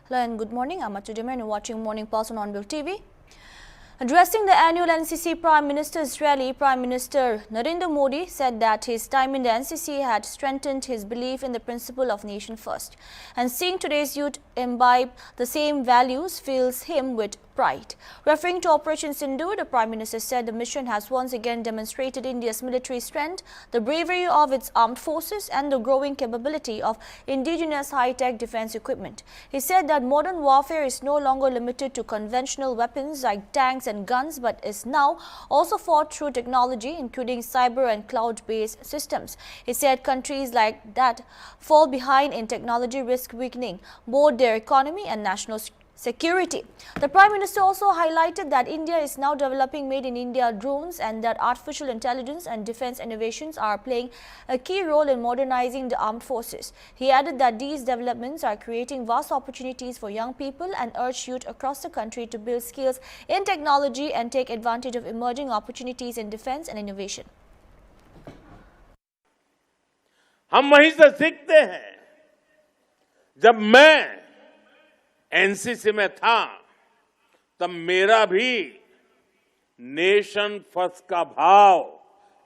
Hello and good morning. I'm Atudima and you're watching Morning Pulse on Onbill TV. Addressing the annual NCC Prime Minister's rally, Prime Minister Narendra Modi said that his time in the NCC had strengthened his belief in the principle of nation first. And seeing today's youth imbibe the same values fills him with pride. Referring to Operation Sindoor, the Prime Minister said the mission has once again demonstrated India's military strength, the bravery of its armed forces and the growing capability of indigenous high-tech defense equipment. He said that modern warfare is no longer limited to conventional weapons like tanks and guns, but is now also fought through technology, including cyber and cloud-based systems. He said countries like that fall behind in technology risk weakening both their economy and national security. The Prime Minister also highlighted that India is now developing Made in India drones and that artificial intelligence and defense innovations are playing a key role in modernizing the armed forces. He added that these developments are creating vast opportunities for young people and urged youth across the country to build skills in technology and take advantage of emerging opportunities in defense and innovation. हम वहीं से सीखते हैं। जब मैं NCC में था तब मेरा भी नेशन फर्स्ट का भाव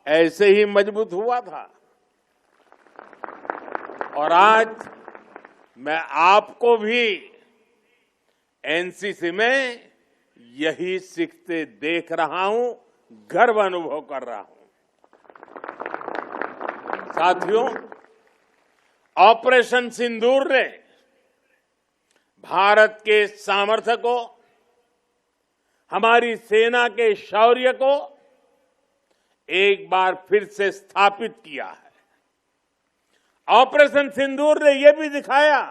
ऐसे ही मजबूत हुआ था और आज मैं आपको भी एनसीसी में यही सीखते देख रहा हूं, गर्व अनुभव कर रहा हूं। साथियों, ऑपरेशन सिंदूर ने भारत के सामर्थ्य को, हमारी सेना के शौर्य को एक बार फिर से स्थापित किया है। ऑपरेशन सिंदूर ने यह भी दिखाया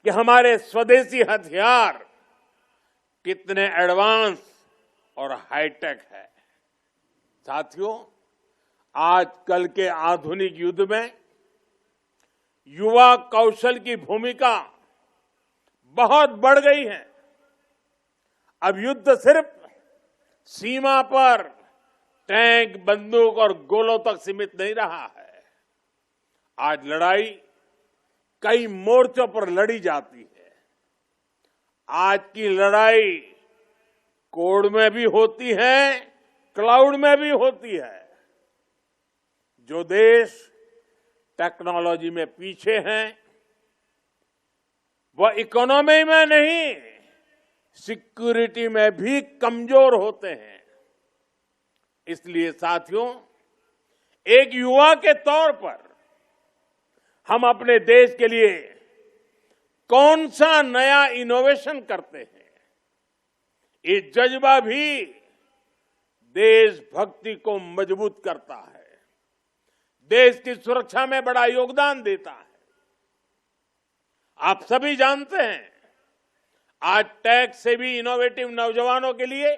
कि हमारे स्वदेशी हथियार कितने एडवांस और हाईटेक है। साथियों, आजकल के आधुनिक युद्ध में युवा कौशल की भूमिका बहुत बढ़ गई है। अब युद्ध सिर्फ सीमा पर टैंक, बंदूक और गोलों तक सीमित नहीं रहा है। आज लड़ाई कई मोर्चों पर लड़ी जाती है। आज की लड़ाई कोड में भी होती है, क्लाउड में भी होती है। जो देश टेक्नोलॉजी में पीछे हैं, वह इकोनॉमी में नहीं, सिक्योरिटी में भी कमजोर होते हैं। इसलिए साथियों, एक युवा के तौर पर हम अपने देश के लिए कौन सा नया इनोवेशन करते हैं, ये जज्बा भी देशभक्ति को मजबूत करता है, देश की सुरक्षा में बड़ा योगदान देता है। आप सभी जानते हैं, आज टेक से भी इनोवेटिव नौजवानों के लिए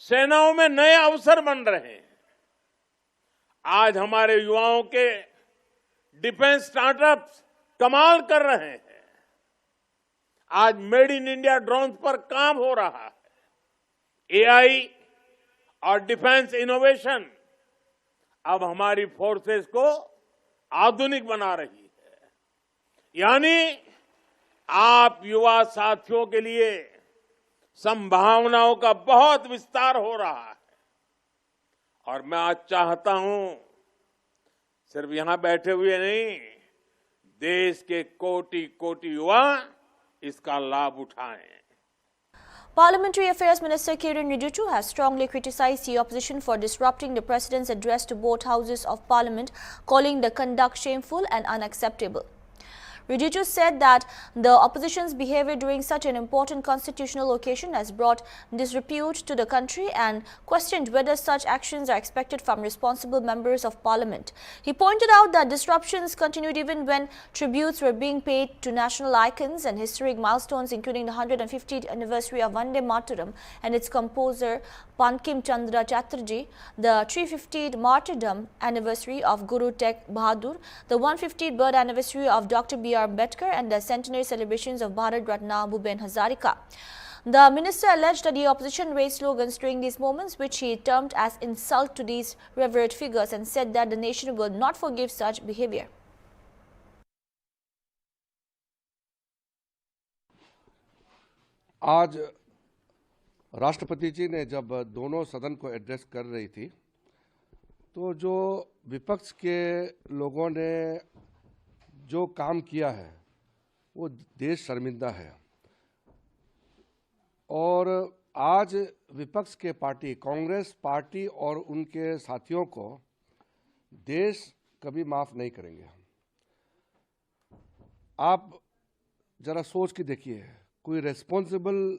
सेनाओं में नए अवसर बन रहे हैं। आज हमारे युवाओं के डिफेंस स्टार्टअप्स कमाल कर रहे हैं। आज मेड इन इंडिया ड्रोन पर काम हो रहा है। एआई और डिफेंस इनोवेशन अब हमारी फोर्सेस को आधुनिक बना रही है। यानी आप युवा साथियों के लिए संभावनाओं का बहुत विस्तार हो रहा है और मैं आज चाहता हूं सिर्फ यहां बैठे हुए नहीं, देश के कोटि-कोटि युवा इसका लाभ उठाएं। Parliamentary Affairs Minister Kiren Rijiju has strongly criticized the opposition for disrupting the President's address to both houses of Parliament, calling the conduct shameful and unacceptable. Rijiju said that the opposition's behavior during such an important constitutional occasion has brought disrepute to the country and questioned whether such actions are expected from responsible members of parliament. He pointed out that disruptions continued even when tributes were being paid to national icons and historic milestones, including the 150th anniversary of Vande Mataram and its composer Bankim Chandra Chatterjee, the 350th martyrdom anniversary of Guru Tegh Bahadur, the 150th birth anniversary of Dr. B.R. Ambedkar and the centenary celebrations of Bharat Ratna Bhupen Hazarika. The minister alleged that the opposition raised slogans during these moments which he termed as insult to these revered figures and said that the nation will not forgive such behavior. आज राष्ट्रपति जी ने जब दोनों सदन को address कर रही थी तो जो विपक्ष के लोगों ने जो काम किया है वो देश शर्मिंदा है। और आज विपक्ष के पार्टी कांग्रेस पार्टी और उनके साथियों को देश कभी माफ नहीं करेंगे। आप जरा सोच के देखिए, कोई रेस्पॉन्सिबल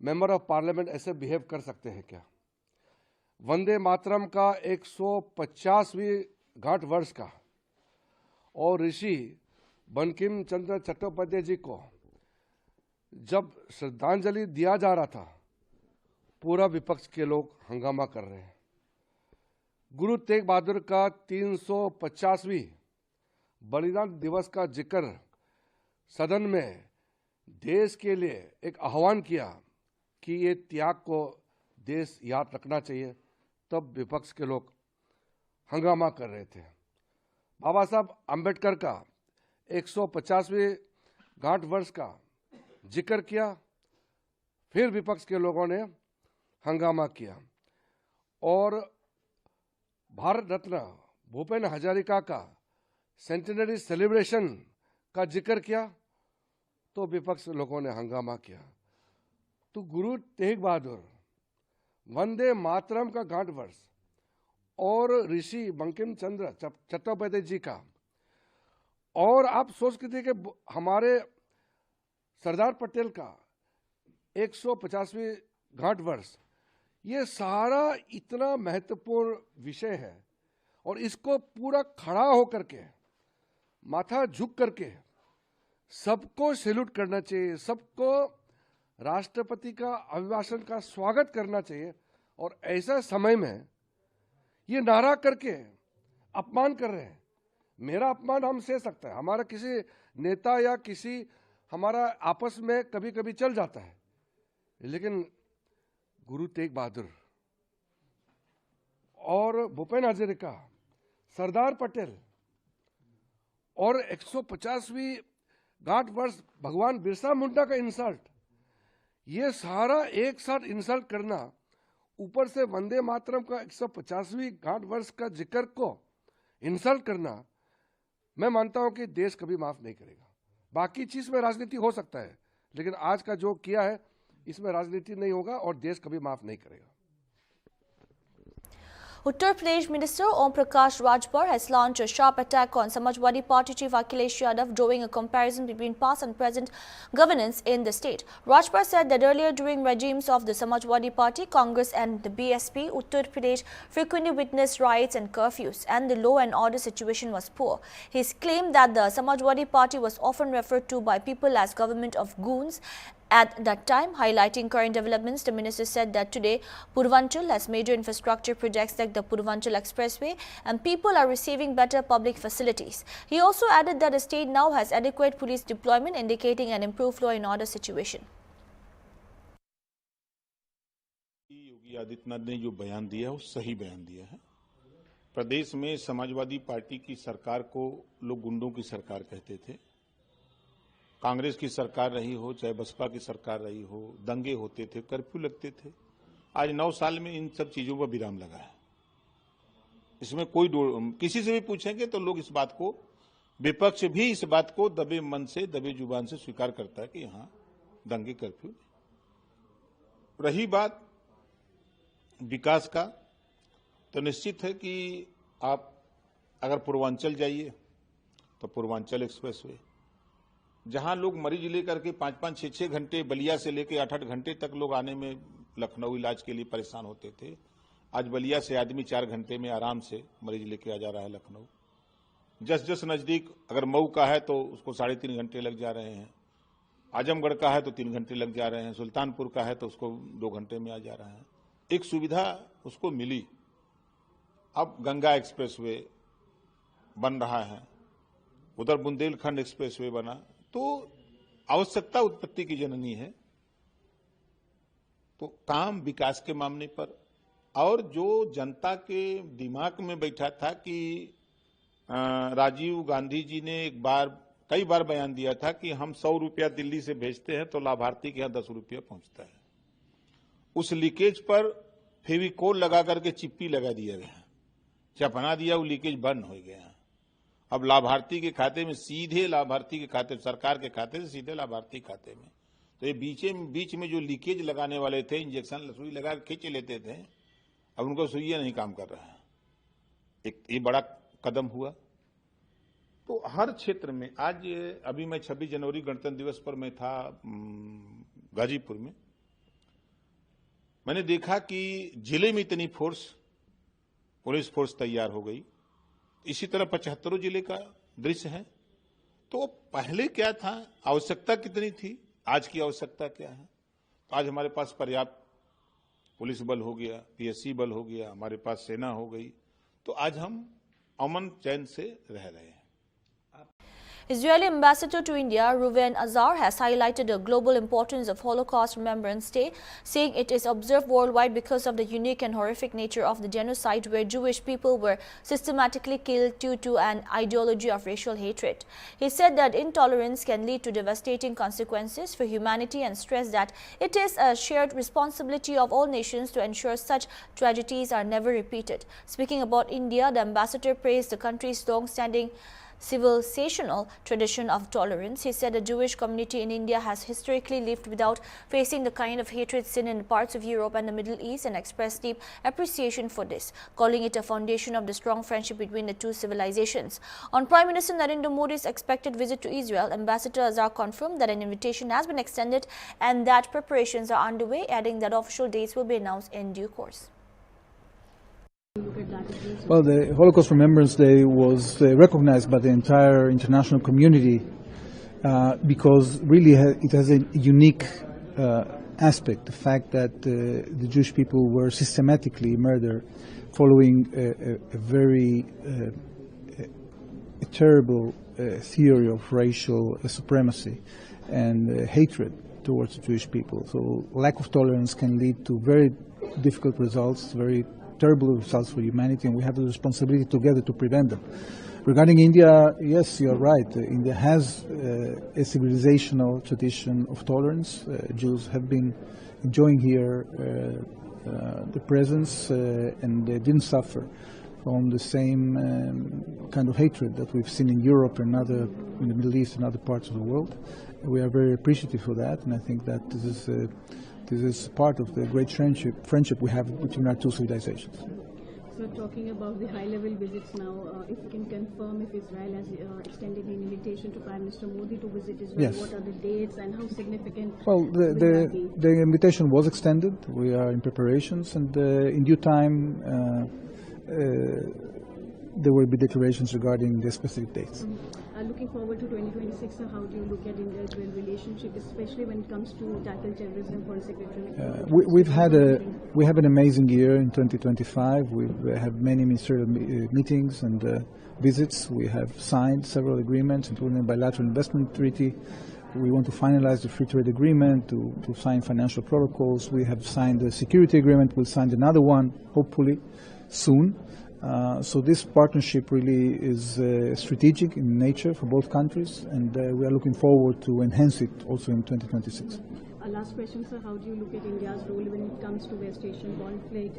मेंबर ऑफ पार्लियामेंट ऐसे बिहेव कर सकते हैं क्या? वंदे मातरम का 150वीं गांठ वर्ष का और ऋषि बंकिम चंद्र चट्टोपाध्याय जी को जब श्रद्धांजलि दिया जा रहा था, पूरा विपक्ष के लोग हंगामा कर रहे हैं। गुरु तेग बहादुर का 350वीं बलिदान दिवस का जिक्र सदन में देश के लिए एक आह्वान किया कि ये त्याग को देश याद रखना चाहिए, तब विपक्ष के लोग हंगामा कर रहे थे। बाबा साहब अंबेडकर का 150वीं गांठ वर्ष का जिक्र किया, फिर विपक्ष के लोगों ने हंगामा किया। और भारत रत्न भूपेन हजारिका का सेंटेनरी सेलिब्रेशन का जिक्र किया तो विपक्ष लोगों ने हंगामा किया। तो गुरु तेग बहादुर, वंदे मातरम का गांठ वर्ष और ऋषि बंकिम चंद्र चट्टोपाध्याय जी का, और आप सोच के देखिए हमारे सरदार पटेल का 150वीं गांठ वर्ष, ये सारा इतना महत्वपूर्ण विषय है और इसको पूरा खड़ा होकर के माथा झुक करके सबको सैल्यूट करना चाहिए, सबको राष्ट्रपति का अभिभाषण का स्वागत करना चाहिए। और ऐसा समय में ये नारा करके अपमान कर रहे हैं। मेरा अपमान हम सह सकते हैं, हमारा किसी नेता या किसी हमारा आपस में कभी कभी चल जाता है, लेकिन गुरु तेग बहादुर और भूपेन हजारिका, सरदार पटेल और 150वीं गांठ वर्ष भगवान बिरसा मुंडा का इंसल्ट, ये सारा एक साथ इंसल्ट करना, ऊपर से वंदे मातरम का 150वीं गांठ वर्ष का जिक्र को इंसल्ट करना, मैं मानता हूं कि देश कभी माफ नहीं करेगा। बाकी चीज में राजनीति हो सकता है, लेकिन आज का जो किया है इसमें राजनीति नहीं होगा और देश कभी माफ नहीं करेगा। Uttar Pradesh Minister Om Prakash Rajbar has launched a sharp attack on Samajwadi Party chief Akhilesh Yadav, drawing a comparison between past and present governance in the state. Rajbar said that earlier during regimes of the Samajwadi Party, Congress and the BSP, Uttar Pradesh frequently witnessed riots and curfews, and the law and order situation was poor. He claimed that the Samajwadi Party was often referred to by people as government of goons. At that time, highlighting current developments, the minister said that today Purvanchal has major infrastructure projects like the Purvanchal Expressway and people are receiving better public facilities. He also added that the state now has adequate police deployment, indicating an improved law and order situation. Yogi Adityanath ने जो बयान दिया है वो सही बयान दिया है। प्रदेश में समाजवादी पार्टी की सरकार को लोग गुंडों की सरकार कहते थे। कांग्रेस की सरकार रही हो चाहे बसपा की सरकार रही हो, दंगे होते थे, कर्फ्यू लगते थे। आज 9 साल में इन सब चीजों पर विराम लगा है। इसमें कोई किसी से भी पूछेंगे तो लोग इस बात को, विपक्ष भी इस बात को दबे मन से दबे जुबान से स्वीकार करता है कि यहाँ दंगे कर्फ्यू। रही बात विकास का, तो निश्चित है कि आप अगर पूर्वांचल जाइए तो पूर्वांचल एक्सप्रेसवे, जहां लोग मरीज लेकर के 5-5, 6-6 घंटे, बलिया से लेकर 8-8 घंटे तक लोग आने में लखनऊ इलाज के लिए परेशान होते थे, आज बलिया से आदमी 4 घंटे में आराम से मरीज लेके आ जा रहा है लखनऊ। जस जस नजदीक, अगर मऊ का है तो उसको 3.5 घंटे लग जा रहे हैं, आजमगढ़ का है तो 3 घंटे लग जा रहे हैं, सुल्तानपुर का है तो उसको 2 घंटे में आ जा रहा है। एक सुविधा उसको मिली। अब गंगा एक्सप्रेसवे बन रहा है, उधर बुंदेलखंड एक्सप्रेसवे बना, तो आवश्यकता उत्पत्ति की जननी है। तो काम विकास के मामले पर, और जो जनता के दिमाग में बैठा था कि राजीव गांधी जी ने एक बार कई बार बयान दिया था कि हम 100 रुपया दिल्ली से भेजते हैं तो लाभार्थी के यहाँ 10 रुपया पहुंचता है। उस लीकेज पर फेविकोल लगा करके चिप्पी लगा दिया गया, चपना दिया, वो लीकेज बंद हो गया। अब लाभार्थी के खाते में सीधे लाभार्थी के खाते, सरकार के खाते से सीधे लाभार्थी खाते में। तो ये बीच में जो लीकेज लगाने वाले थे, इंजेक्शन सुई लगा खींच लेते थे, अब उनको सुइया नहीं काम कर रहा है। एक ये बड़ा कदम हुआ। तो हर क्षेत्र में आज अभी मैं 26 जनवरी गणतंत्र दिवस पर मैं था गाजीपुर में, मैंने देखा कि जिले में इतनी फोर्स, पुलिस फोर्स तैयार हो गई। इसी तरह 75 जिले का दृश्य है। तो पहले क्या था, आवश्यकता कितनी थी, आज की आवश्यकता क्या है। तो आज हमारे पास पर्याप्त पुलिस बल हो गया, पीएससी बल हो गया, हमारे पास सेना हो गई। तो आज हम अमन चैन से रह रहे हैं। Israeli ambassador to India, Reuven Azar, has highlighted the global importance of Holocaust Remembrance Day, saying it is observed worldwide because of the unique and horrific nature of the genocide where Jewish people were systematically killed due to an ideology of racial hatred. He said that intolerance can lead to devastating consequences for humanity and stressed that it is a shared responsibility of all nations to ensure such tragedies are never repeated. Speaking about India, the ambassador praised the country's long-standing civilizational tradition of tolerance. He said the Jewish community in India has historically lived without facing the kind of hatred seen in parts of Europe and the Middle East and expressed deep appreciation for this, calling it a foundation of the strong friendship between the two civilizations. On Prime Minister Narendra Modi's expected visit to Israel, Ambassador Azar confirmed that an invitation has been extended and that preparations are underway, adding that official dates will be announced in due course. Well, the Holocaust Remembrance Day was recognized by the entire international community because really it has a unique aspect, the fact that the Jewish people were systematically murdered following a very terrible theory of racial supremacy and hatred towards the Jewish people. So lack of tolerance can lead to very difficult results, very terrible results for humanity, and we have the responsibility together to prevent them. Regarding India, yes, you're right. India has a civilizational tradition of tolerance. Jews have been enjoying here the presence and they didn't suffer from the same kind of hatred that we've seen in Europe and in the Middle East and other parts of the world. We are very appreciative for that, and I think that this is part of the great friendship we have between our two civilizations. So talking about the high-level visits now, if you can confirm if Israel has extended an invitation to Prime Minister Modi to visit Israel, yes. What are the dates and how significant Well, will that be? the invitation was extended. We are in preparations, and in due time there will be declarations regarding the specific dates. Looking forward to 2026, so how do you look at India-Israel relationship, especially when it comes to tackle terrorism, Foreign Secretary? We have an amazing year in 2025. We have many ministerial meetings and visits. We have signed several agreements, including a bilateral investment treaty. We want to finalize the free trade agreement, to sign financial protocols. We have signed a security agreement. We'll sign another one, hopefully, soon. So this partnership really is strategic in nature for both countries, and we are looking forward to enhance it also in 2026. Last question, sir. How do you look at India's role when it comes to West Asian conflict?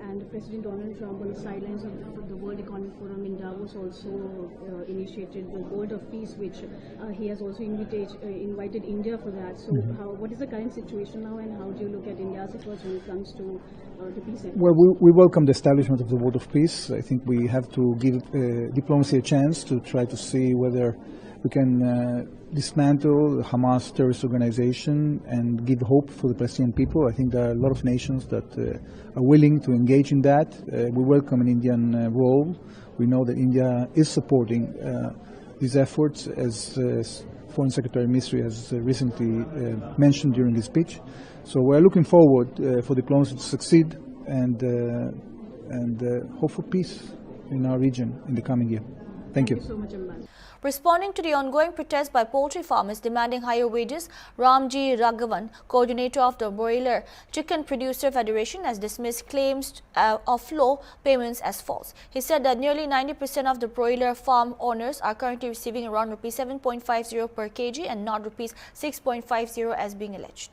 And President Donald Trump, on the sidelines of the World Economic Forum in Davos, also initiated the World of Peace, which he has also invited India for that. So what is the current situation now, and how do you look at India's efforts when it comes to the peace efforts? Well, we welcome the establishment of the World of Peace. I think we have to give diplomacy a chance to try to see whether we can dismantle the Hamas terrorist organization and give hope for the Palestinian people. I think there are a lot of nations that are willing to engage in that. We welcome an Indian role. We know that India is supporting these efforts, as Foreign Secretary Misri has recently mentioned during his speech. So we're looking forward for diplomacy to succeed and hope for peace in our region in the coming year. Thank you. so much, Ambassador. Responding to the ongoing protests by poultry farmers demanding higher wages, Ramji Raghavan, coordinator of the Broiler Chicken Producer Federation, has dismissed claims of low payments as false. He said that nearly 90% of the broiler farm owners are currently receiving around rupees 7.50 per kg and not rupees 6.50 as being alleged.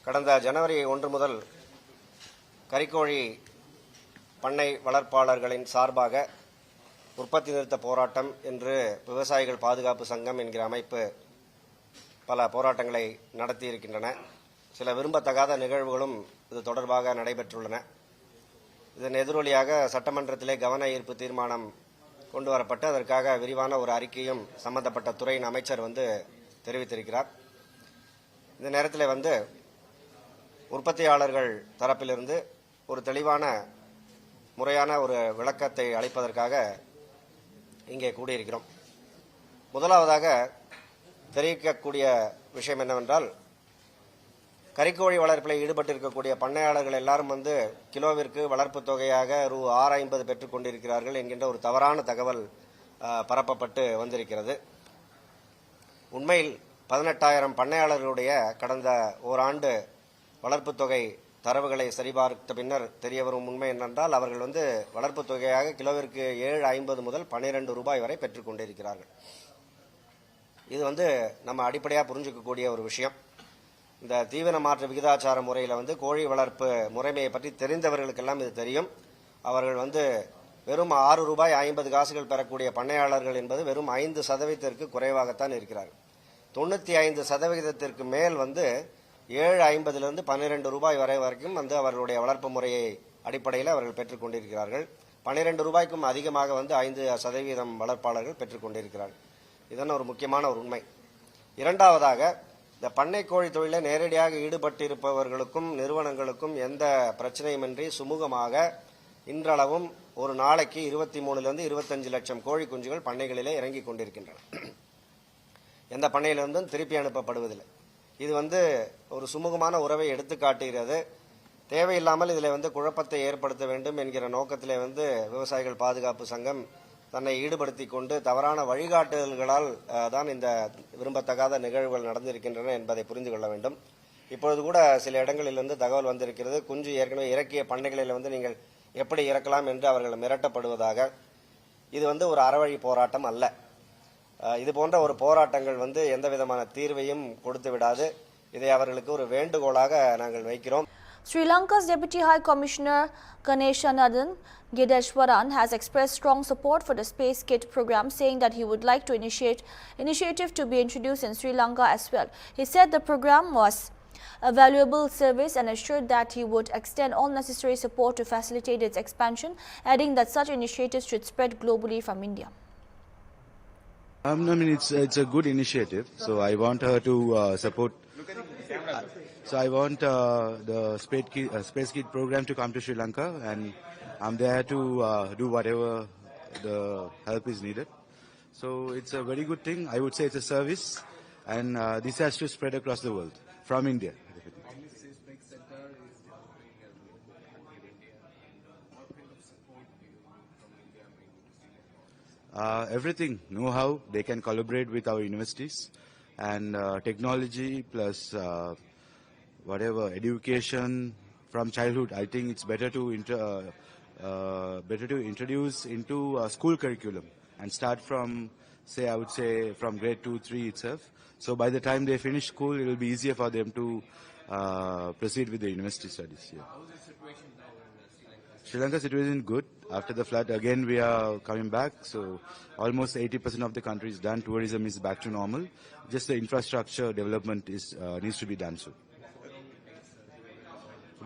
கடந்த ஜனவரி 1 முதல் கறிக்கோழி பண்ணை வளர்ப்பாளர்களின் சார்பாக உற்பத்தி நிறுத்த போராட்டம் என்று விவசாயிகள் பாதுகாப்பு சங்கம் என்கிற அமைப்பு பல போராட்டங்களை நடத்தியிருக்கின்றன. சில விரும்பத்தகாத நிகழ்வுகளும் இது தொடர்பாக நடைபெற்றுள்ளன. இதன் எதிரொலியாக சட்டமன்றத்திலே கவன ஈர்ப்பு தீர்மானம் கொண்டு வரப்பட்டு அதற்காக விரிவான ஒரு அறிக்கையும் சம்பந்தப்பட்ட துறையின் அமைச்சர் தெரிவித்திருக்கிறார். இந்த நேரத்தில் உற்பத்தியாளர்கள் தரப்பிலிருந்து ஒரு தெளிவான முறையான ஒரு விளக்கத்தை அளிப்பதற்காக இங்கே கூடியிருக்கிறோம். முதலாவதாக தெரிவிக்கக்கூடிய விஷயம் என்னவென்றால், கறிக்கோழி வளர்ப்பில் ஈடுபட்டிருக்கக்கூடிய பண்ணையாளர்கள் எல்லாரும் கிலோவிற்கு வளர்ப்பு தொகையாக ரூ. 6.50 பெற்றுக் கொண்டிருக்கிறார்கள் என்கின்ற ஒரு தவறான தகவல் பரப்பப்பட்டு வந்திருக்கிறது. உண்மையில் 18,000 பண்ணையாளர்களுடைய கடந்த ஓராண்டு வளர்ப்பு தொகை தரவுகளை சரிபார்த்த பின்னர் தெரியவரும் உண்மை என்னென்றால், அவர்கள் வளர்ப்பு தொகையாக கிலோவிற்கு 7.50 முதல் 12 ரூபாய் வரை பெற்றுக் கொண்டிருக்கிறார்கள். இது நம்ம அடிப்படையாக புரிஞ்சுக்கக்கூடிய ஒரு விஷயம். இந்த தீவன மாற்று விகிதாச்சார முறையில் கோழி வளர்ப்பு முறைமையை பற்றி தெரிந்தவர்களுக்கெல்லாம் இது தெரியும். அவர்கள் வெறும் 6 ரூபாய் 50 காசுகள் பெறக்கூடிய பண்ணையாளர்கள் என்பது வெறும் 5% குறைவாகத்தான் இருக்கிறார்கள். 95% மேல் 7.50 12 ரூபாய் வரைக்கும் அவர்களுடைய வளர்ப்பு முறையை அடிப்படையில் அவர்கள் பெற்றுக் கொண்டிருக்கிறார்கள். 12 ரூபாய்க்கும் அதிகமாக 5% வளர்ப்பாளர்கள் பெற்றுக் கொண்டிருக்கிறார்கள். இதன் ஒரு முக்கியமான ஒரு உண்மை. இரண்டாவதாக, இந்த பண்ணை கோழி தொழிலில் நேரடியாக ஈடுபட்டிருப்பவர்களுக்கும் நிறுவனங்களுக்கும் எந்த பிரச்சனையுமின்றி சுமூகமாக இன்றளவும் ஒரு நாளைக்கு 23 to 25 லட்சம் கோழி குஞ்சுகள் பண்ணைகளிலே இறங்கிக் கொண்டிருக்கின்றன. எந்த பண்ணையிலிருந்தும் திருப்பி அனுப்பப்படுவதில்லை. இது ஒரு சுமூகமான உறவை எடுத்து காட்டுகிறது. தேவையில்லாமல் இதில் குழப்பத்தை ஏற்படுத்த வேண்டும் என்கிற நோக்கத்திலே விவசாயிகள் பாதுகாப்பு சங்கம் தன்னை ஈடுபடுத்திக் கொண்டு தவறான வழிகாட்டுதல்களால் தான் இந்த விரும்பத்தகாத நிகழ்வுகள் நடந்திருக்கின்றன என்பதை புரிந்து கொள்ள வேண்டும். இப்பொழுது கூட சில இடங்களிலிருந்து தகவல் வந்திருக்கிறது, குஞ்சு ஏற்கனவே இறக்கிய பண்ணைகளில் நீங்கள் எப்படி இறக்கலாம் என்று அவர்கள் மிரட்டப்படுவதாக. இது ஒரு அறவழி போராட்டம் அல்ல. இது போன்ற ஒரு போராட்டங்கள் எந்த விதமான தீர்வையும் கொடுத்து விடாது. இதை அவர்களுக்கு ஒரு வேண்டுகோளாக நாங்கள் வைக்கிறோம். Sri Lanka's Deputy High Commissioner Ganeshanathan Gideshwaran has expressed strong support for the Space Kit program, saying that he would like to initiative to be introduced in Sri Lanka as well. He said the program was a valuable service and assured that he would extend all necessary support to facilitate its expansion, adding that such initiatives should spread globally from India. I mean, it's a good initiative. So I want her to support. So I want the Space Kit program to come to Sri Lanka, and I'm there to do whatever the help is needed. So it's a very good thing. I would say it's a service, and this has to spread across the world from India. Everything, know-how, they can collaborate with our universities, and technology plus whatever education from childhood. I think it's better to introduce into school curriculum and start from, I would say from grade 2, 3 itself. So by the time they finish school, it will be easier for them to proceed with the university studies. Yeah. Sri Lanka situation good. After the flood, again we are coming back. So almost 80% of the country is done. Tourism is back to normal. Just the infrastructure development needs to be done soon.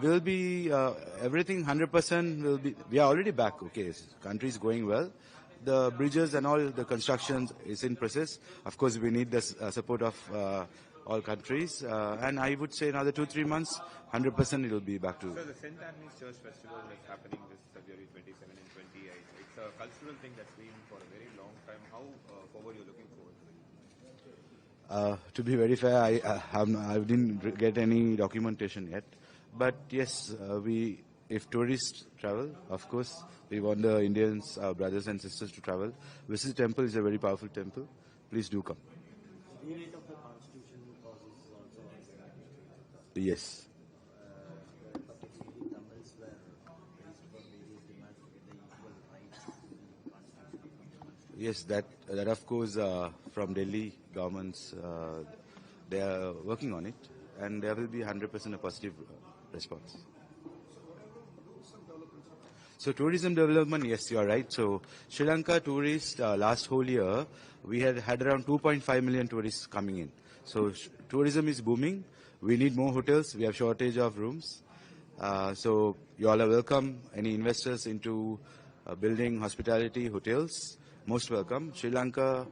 Will be everything 100% will be. We are already back. Okay, country is going well. The bridges and all the construction is in process. Of course, we need the support of all countries, and I would say another 2-3 months, 100% it will be back to. So the St. Anthony's Church Festival that's happening this February 27 and 28, it's a cultural thing that's been for a very long time. How forward you're looking forward to it? To be very fair, I didn't get any documentation yet, but yes, if tourists travel, of course, we want the Indians, our brothers and sisters to travel. Visit the temple is a very powerful temple. Please do come. Yes. Yes, that of course from Delhi governments, they are working on it, and there will be 100% a positive response. So tourism development, yes, you are right. So Sri Lanka tourists last whole year, we had around 2.5 million tourists coming in. So tourism is booming. We need more hotels. We have shortage of rooms. So you all are welcome. Any investors into building hospitality hotels, most welcome. Sri Lanka,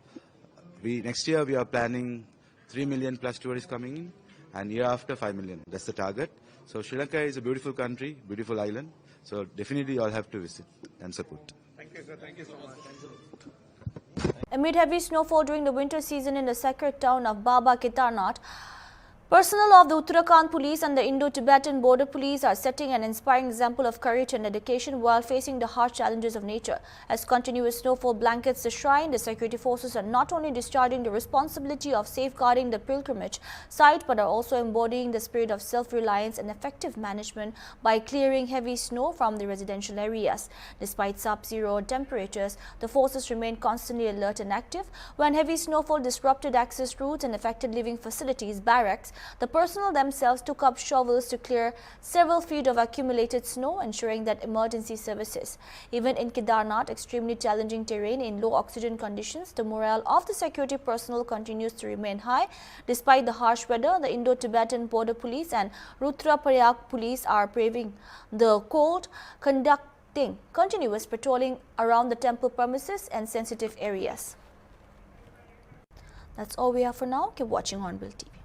next year we are planning 3 million plus tourists coming in, and year after 5 million. That's the target. So Sri Lanka is a beautiful country, beautiful island. So definitely you all have to visit and support. Thank you, sir. Thank you so much. Amid heavy snowfall during the winter season in the sacred town of Baba Kedarnath, personnel of the Uttarakhand Police and the Indo-Tibetan Border Police are setting an inspiring example of courage and dedication while facing the harsh challenges of nature. As continuous snowfall blankets the shrine, the security forces are not only discharging the responsibility of safeguarding the pilgrimage site, but are also embodying the spirit of self-reliance and effective management by clearing heavy snow from the residential areas. Despite sub-zero temperatures, the forces remain constantly alert and active. When heavy snowfall disrupted access routes and affected living facilities, barracks, the personnel themselves took up shovels to clear several feet of accumulated snow, ensuring that emergency services. Even in Kedarnath, extremely challenging terrain in low oxygen conditions, the morale of the security personnel continues to remain high. Despite the harsh weather, the Indo-Tibetan Border Police and Rudraprayag Police are braving the cold, conducting continuous patrolling around the temple premises and sensitive areas. That's all we have for now. Keep watching Hornbill TV.